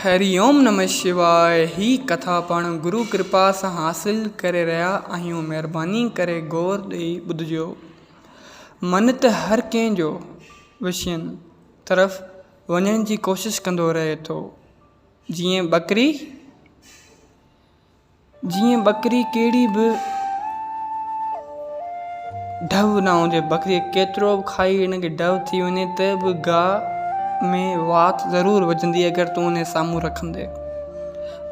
हरिओम नमः शिवाय। ही कथा पाण गुरु कृपा से हासिल करे रहा आहियूं। मेहरबानी करे गौर ॾेई ॿुधिजो। मन त हर कंहिंजो विषयनि तरफ़ वञण जी कोशिश कंदो रहे थो। जीअं बकरी कहिड़ी बि ढव न हुजे, बकरी केतिरो बि खाई हिनखे ढव थी वञे त बि गाह में वात ज़रूरु वजंदी अगरि तूं उन साम्हूं रखंदे।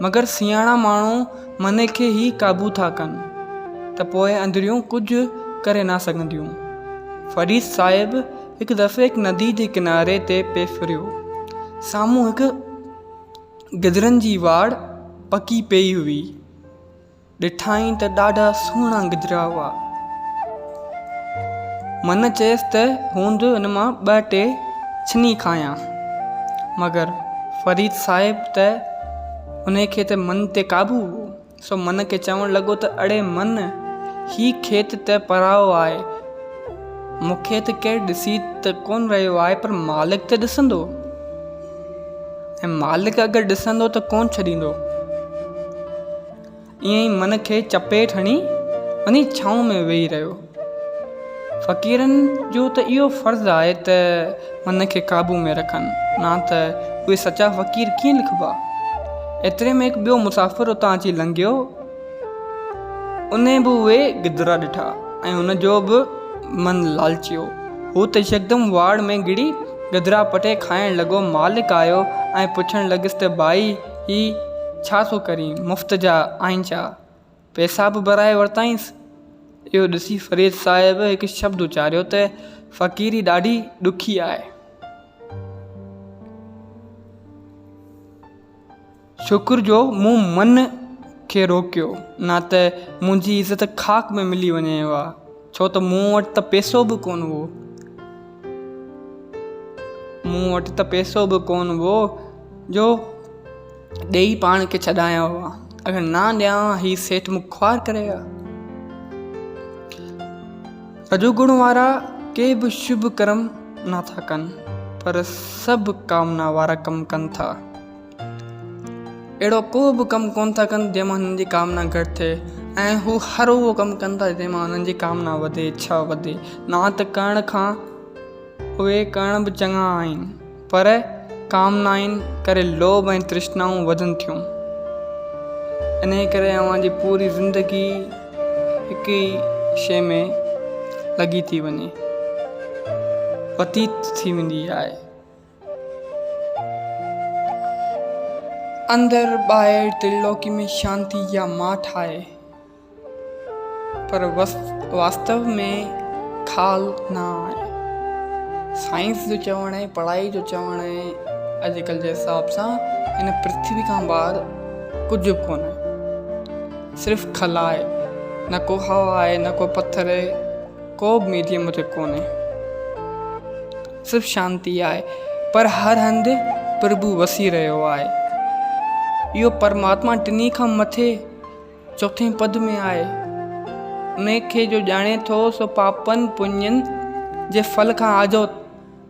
मगर सियाणा माण्हू मन खे ई काबू था कनि त पोइ अंदरियूं कुझु करे न सघंदियूं। फरीद साहिब हिकु दफ़े हिकु नदी जे किनारे ते पे फिरियो। साम्हूं हिकु गिदरनि जी वाड़ पकी पई हुई। ॾिठाई त ॾाढा सुहिणा गिदरा हुआ। मन चयसि त हूंद हुन मां 2-3 छिनी खायां। मगर फरीद साहिब त उन खे त मन ते काबू हो। सो मन खे चवणु लॻो त अड़े मन, ही खेत त पराओ आहे, मूंखे त केरु ॾिसी त कोन रहियो आहे, पर मालिक त ॾिसंदो, ऐं मालिक अगरि ॾिसंदो त कोन छॾींदो। ईअं ई मन खे चपेट हणी वञी छांव में वेही रहियो। फ़क़ीरनि जो त इहो फ़र्ज़ु आहे त मन खे काबू में रखनि, न त उहे सचा फ़क़ीर कीअं लिखिबा। एतिरे में हिकु ॿियो मुसाफ़िर उतां अची लंघियो। उन बि उहे गिदरा ॾिठा ऐं उनजो बि मन लालचियो। हू त यकदमि वाड़ में गिड़ी गिदरा पटे खाइण लॻो। मालिक आयो ऐं पुछणु लॻियुसि त भाई, ही छा थो करीं, मुफ़्त जा आहिनि छा, पैसा बि भराए वरिताईंसि। इहो ॾिसी फरीद साहिब हिकु शब्द उचारियो त फ़क़ीरी ॾाढी ॾुखी आहे। शुक्र जो मूं मन खे रोकियो, न त मुंहिंजी इज़त ख़ाक में मिली वञे हा, छो त मूं वटि त पैसो बि कोन हुओ जो ॾेई पाण खे छॾाया हुआ। अगरि ना ॾियां ही सेठ मूं ख़्वार करे हा। रजोगुण वारा के बि शुभ कर्म नथा कनि, पर सभु कामना वारा कम कनि था। अहिड़ो को बि कमु कोन था कनि जंहिंमां हुननि जी कामना घटि थिए, ऐं हू हर उहो कमु कनि था जंहिंमां हुननि जी कामना वधे, इच्छा वधे। ना त करण खां उहे करण बि चङा आहिनि, पर कामनाइनि करे लोभ ऐं तृष्णाऊं वधनि थियूं। इन करे अव्हां जी पूरी ज़िंदगी हिकु ई शइ में लॻी थी वञे, व्यतीत थी वेंदी आहे। अंदर ॿाहिरि त्रिलोकी में शांती या माठ आहे, पर वास्तव में खाल न आहे। साइंस जो चवणु आहे, पढ़ाई जो चवणु आहे, अॼुकल्ह जे हिसाब सां हिन पृथ्वी खां ॿाहिरि कुझु बि कोन्हे, सिर्फ़ु खला आहे। न को हवा आहे, न को पत्थर आहे, को बि मीडियम हुते कोन्हे, सिर्फ़ु शांती आहे। पर हर हंधि प्रभु वसी रहियो आहे। इहो परमात्मा टिनी खां मथे 4 पद में आहे। उन खे जो ॼाणे थो सो पापनि पुञनि जे फल खां आजो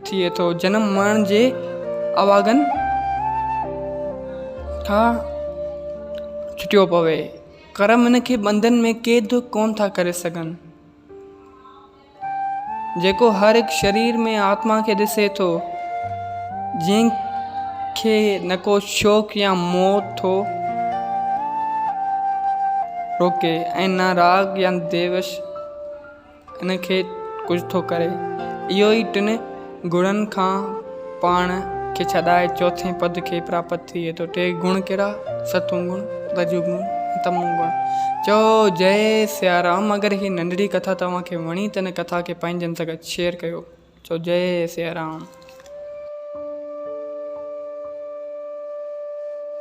थिए थो, जनम मरण जे अवागन खां छुटियो पवे। कर्म हिन खे बंधन में क़ैद कोन था करे सघनि। जेको हर हिकु शरीर में आत्मा खे ॾिसे थो, जंहिंखे न को शौक़ या मोह थो रोके, ऐं न राग या देवश हिन खे कुझु थो करे, इहो ई 3 गुणनि खां पाण खे छॾाए 4 पद खे प्राप्त थिए थो। 3 गुण कहिड़ा? सतोगुण, रजोगुण, तमोगुण। चओ जय सियाराम। अगरि ही नंढड़ी कथा तव्हांखे वणी त हिन कथा खे पंहिंजनि सां गॾु शेयर कयो। चओ जय सियाराम।